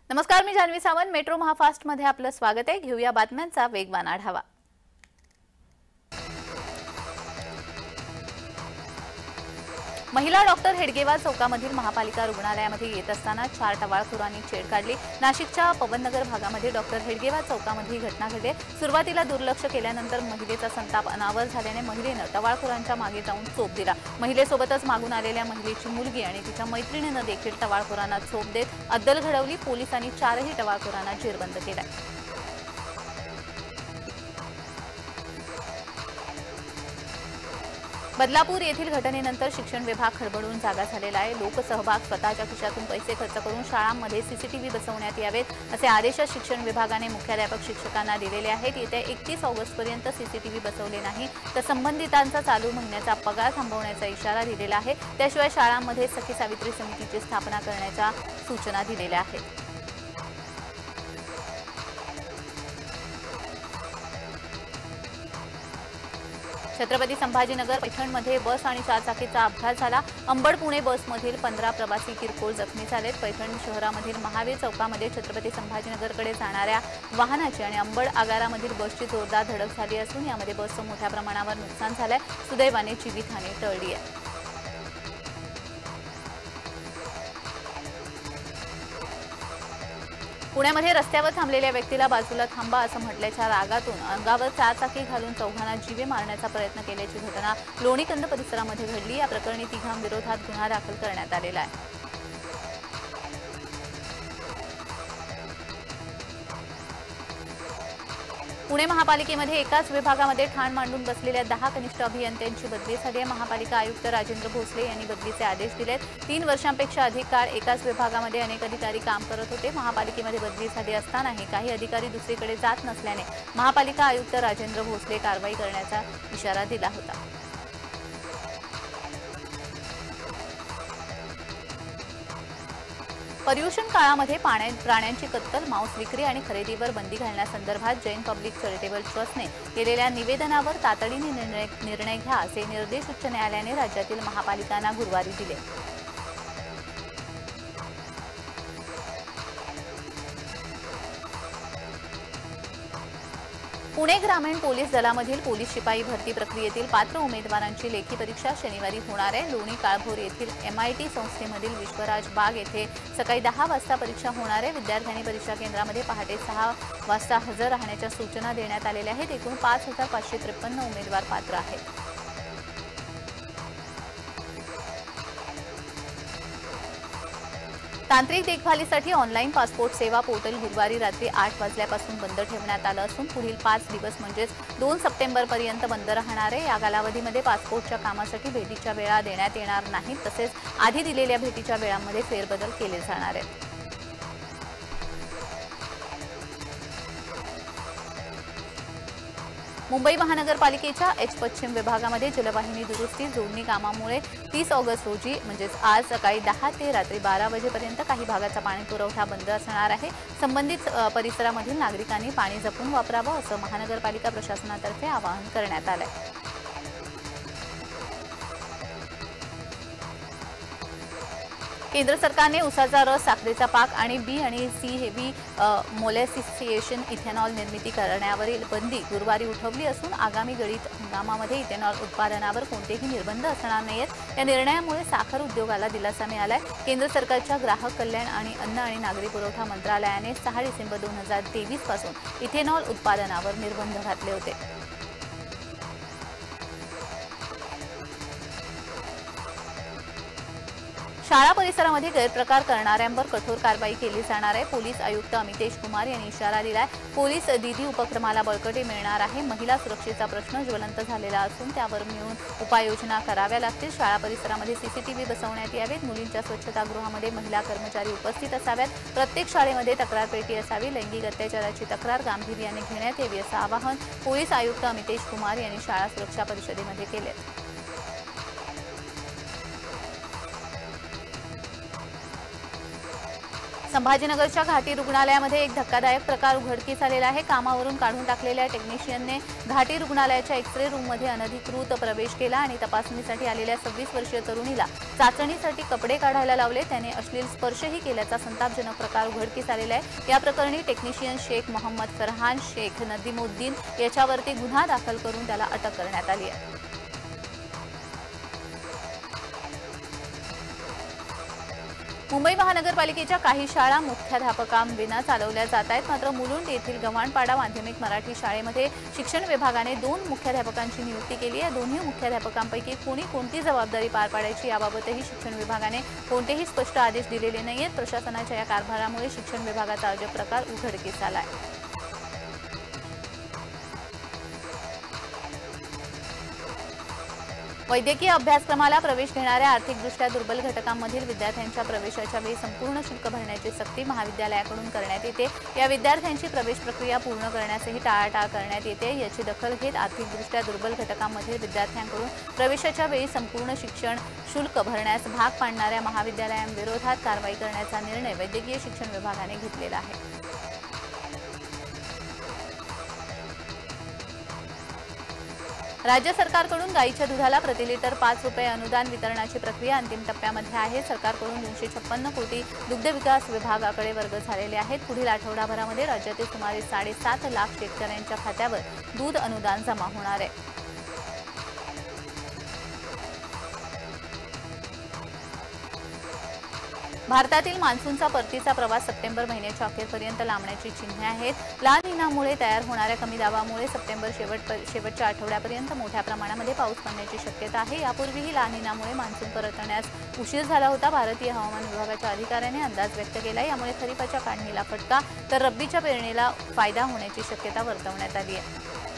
नमस्कार, मी जान्हवी सावंत. मेट्रो महाफास्ट मध्ये आपलं स्वागत आहे. घेऊया बातम्यांचा वेगवान आढावा. महिला डॉक्टर हेडगेवार चौकामधील महापालिका रुग्णालयामध्ये येत असताना 4 टवाळखोरांनी छेड काढली. नाशिकच्या पवननगर भागामध्ये डॉक्टर हेडगेवार चौकामध्ये ही घटना घडली. सुरुवातीला दुर्लक्ष केल्यानंतर महिलेचा संताप अनावर झाल्याने महिलेनं टवाळखोरांच्या मागे जाऊन चोप दिला. महिलेसोबतच मागून आलेल्या महिलेची मुलगी आणि तिच्या मैत्रिणीनं देखील टवाळखोरांना चोप देत अद्दल घडवली. पोलिसांनी 4ही टवाळखोरांना जेरबंद केलं. बदलापूर येथील घटनेनंतर शिक्षण विभाग खडबडून जागा झालेला आहे. लोकसहभाग, स्वतःच्या खिशातून पैसे खर्च करून शाळांमध्ये सीसीटीव्ही बसवण्यात यावेत असे आदेश शिक्षण विभागाने मुख्याध्यापक शिक्षकांना दिलेले आहेत. येत्या 31 ऑगस्टपर्यंत सीसीटीव्ही बसवले नाही तर संबंधितांचा चालू महिन्याचा पगार थांबवण्याचा इशारा दिलेला आहे. त्याशिवाय शाळांमध्ये सखी सावित्री समितीची स्थापना करण्याच्या सूचना दिलेल्या आहेत. छत्रपती संभाजीनगर पैठणमध्ये बस आणि 4 चाकीचा अपघात झाला. अंबड पुणे बसमधील 15 प्रवासी किरकोळ जखमी झालेत. पैठण शहरामधील महावीर चौकामध्ये छत्रपती संभाजीनगरकडे जाणाऱ्या वाहनाची आणि अंबड आगारामधील बसची जोरदार धडक झाली असून यामध्ये बसचं मोठ्या प्रमाणावर नुकसान झालंय. सुदैवाने जीवितहानी टळली आहे. पुण्यामध्ये रस्त्यावर थांबलेल्या व्यक्तीला बाजूला थांबा असं म्हटल्याच्या रागातून अंगावर 4 चाकी घालून चौघांना जीवे मारण्याचा प्रयत्न केल्याची घटना लोणीकंद परिसरामध्ये घडली. या प्रकरणी तिघांविरोधात गुन्हा दाखल करण्यात आलेला आहे. पुणे महापालिकेमध्ये एकाच विभागामध्ये ठाण मांडून बसलेल्या 10 कनिष्ठ अभियंत्यांची बदली झाली आहे. महापालिका आयुक्त राजेंद्र भोसले यांनी बदलीचे आदेश दिलेत. 3 वर्षांपेक्षा अधिक काळ एकाच विभागामध्ये अनेक अधिकारी काम करत होते. महापालिकेमध्ये बदली झाली असतानाही काही अधिकारी दुसरीकडे जात नसल्याने महापालिका आयुक्त राजेंद्र भोसले कारवाई करण्याचा इशारा दिला होता. पर्युषण काळामध्ये प्राण्यांची कत्तल, मांस विक्री आणि खरेदीवर बंदी घालण्यासंदर्भात जैन पब्लिक चॅरिटेबल ट्रस्टने केलेल्या निवेदनावर तातडीने निर्णय घ्या असे निर्देश उच्च न्यायालयाने राज्यातील महापालिकांना गुरुवारी दिले. पुणे ग्रामीण पोलीस दलामधील पोलीस शिपाई भरती प्रक्रियेतील पात्र उमेदवारांची लेखी परीक्षा शनिवारी होणार आहे. लोणी काळभोर येथील MIT संस्थेमधील विश्वराज बाग येथे सकाळी 10 वाजता परीक्षा होणार आहे. विद्यार्थ्यांनी परीक्षा केंद्रामध्ये पहाटे 6 वाजता हजर राहण्याच्या सूचना देण्यात आलेल्या आहेत. एकूण 5553 उमेदवार पात्र आहेत. तांत्रिक देखभालीसाठी ऑनलाईन पासपोर्ट सेवा पोर्टल गुरुवारी रात्री 8 वाजल्यापासून बंद ठेवण्यात आलं असून पुढील 5 दिवस म्हणजेच 2 सप्टेंबरपर्यंत बंद राहणार आहे. या कालावधीमध्ये पासपोर्टच्या कामासाठी भेटीच्या वेळा देण्यात येणार नाहीत. तसेच आधी दिलेल्या भेटीच्या वेळांमध्ये फेरबदल केले जाणार आहेत. मुंबई महानगरपालिकेच्या पश्चिम विभागामध्ये जलवाहिनी दुरुस्ती जोडणी कामामुळे 30 ऑगस्ट रोजी म्हणजेच आज सकाळी 10 ते रात्री 12 वाजेपर्यंत काही भागाचा पाणी पुरवठा बंद असणार आहे. संबंधित परिसरामधील नागरिकांनी पाणी जपून वापरावं असं महानगरपालिका प्रशासनातर्फे आवाहन करण्यात आलं आहे. केंद्र सरकारने उसाचा रस, साखरेचा पाक आणि बी आणि सी हेवी मोलॅसिसिएशन इथेनॉल निर्मिती करण्यावरील बंदी गुरुवारी उठवली असून आगामी गळीत हंगामामध्ये इथेनॉल उत्पादनावर कोणतेही निर्बंध असणार नाहीत. या निर्णयामुळे साखर उद्योगाला दिलासा मिळालाय. केंद्र सरकारच्या ग्राहक कल्याण आणि अन्न आणि नागरी पुरवठा मंत्रालयाने 6 डिसेंबर 2023 पासून इथेनॉल उत्पादनावर निर्बंध घातले होते. शाळा परिसरामध्ये गैरप्रकार करणाऱ्यांवर कठोर कारवाई केली जाणार आहे. पोलीस आयुक्त अमितेश कुमार यांनी इशारा दिलाय. पोलीस दीदी उपक्रमाला बळकटी मिळणार आहे. महिला सुरक्षेचा प्रश्न ज्वलंत झालेला असून त्यावर मिळून उपाययोजना कराव्या लागतील. शाळा परिसरामध्ये सीसीटीव्ही बसवण्यात यावेत. मुलींच्या स्वच्छतागृहामध्ये महिला कर्मचारी उपस्थित असाव्यात. प्रत्येक शाळेमध्ये तक्रार पेटी असावी. लैंगिक अत्याचाराची तक्रार गांभीर्याने घेण्यात यावी असं आवाहन पोलीस आयुक्त अमितेश कुमार यांनी शाळा सुरक्षा परिषदेमध्ये केले. संभाजीनगरच्या घाटी रुग्णालयामध्ये एक धक्कादायक प्रकार उघडकीस आलेला आहे। कामावरून काढून टाकलेल्या टेक्निशियनने घाटी रुग्णालयाच्या एक्स-रे रूममध्ये अनधिकृत प्रवेश केला आणि तपासणीसाठी आलेल्या 26 वर्षीय तरुणीला चाचणीसाठी कपडे काढायला लावले। त्याने अश्लील स्पर्शही केल्याचा संतापजनक प्रकार उघडकीस आलेला आहे। या प्रकरणी टेक्निशियन शेख मोहम्मद फरहान शेख नदीमुद्दीन याच्यावरती गुन्हा दाखल करून त्याला अटक करण्यात आली आहे। मुंबई महानगरपालिकेच्या काही शाळा मुख्याध्यापकांविना चालवल्या जात आहेत। मात्र मुलुंड येथील गव्हाणपाडा माध्यमिक मराठी शाळेमध्ये शिक्षण विभागाने 2 मुख्याध्यापकांची नियुक्ती केली आहे। दोन्ही मुख्याध्यापकांपैकी कोणती जबाबदारी पार पाडायची याबाबतही शिक्षण विभागाने कोणतेही स्पष्ट आदेश दिलेले नाहीत। प्रशासनाच्या या कारभारामुळे शिक्षण विभागाचा अजब प्रकार उघडकीस आला आहे। वैद्यकीय अभ्यासक्रमाला प्रवेश घेणाऱ्या आर्थिकदृष्ट्या दुर्बल घटकांमधील विद्यार्थ्यांच्या प्रवेशाच्या वेळी संपूर्ण शुल्क भरण्याची सक्ती महाविद्यालयाकडून करण्यात येते। या विद्यार्थ्यांची प्रवेश प्रक्रिया पूर्ण करण्यासही टाळाटाळ करण्यात येते। याची दखल घेत आर्थिकदृष्ट्या दुर्बल घटकांमधील विद्यार्थ्यांकडून प्रवेशाच्या वेळी संपूर्ण शिक्षण शुल्क भरण्यास भाग पाडणाऱ्या महाविद्यालयांविरोधात कारवाई करण्याचा निर्णय वैद्यकीय शिक्षण विभागाने घेतलेला आहे। राज्य सरकारकडून गाईच्या दुधाला प्रति लिटर 5 रुपये अनुदान वितरणाची प्रक्रिया अंतिम टप्प्यामध्ये आहे। सरकारकडून 256 कोटी दुग्ध विकास विभागाकडे वर्ग झालेले आहेत। पुढील आठवडाभरामध्ये राज्यातील सुमारे 7.5 लाख शेतकऱ्यांच्या खात्यावर दूध अनुदान जमा होणार आहे। भारतातील मान्सूनचा परतीचा प्रवास सप्टेंबर महिन्याच्या अखेरपर्यंत लांबण्याची चिन्हे आहेत। ला निनामुळे तयार होणाऱ्या कमी दाबामुळे सप्टेंबर शेवटच्या आठवड्यापर्यंत मोठ्या प्रमाणामध्ये पाऊस पडण्याची शक्यता आहे। यापूर्वीही ला निनामुळे मान्सून परतण्यास उशीर झाला होता। भारतीय हवामान विभागाच्या अधिकाऱ्यांनी अंदाज व्यक्त केला। यामुळे खरीपाच्या काढणीला फटका तर रब्बीच्या पेरणीला फायदा होण्याची शक्यता वर्तवण्यात आली आहे।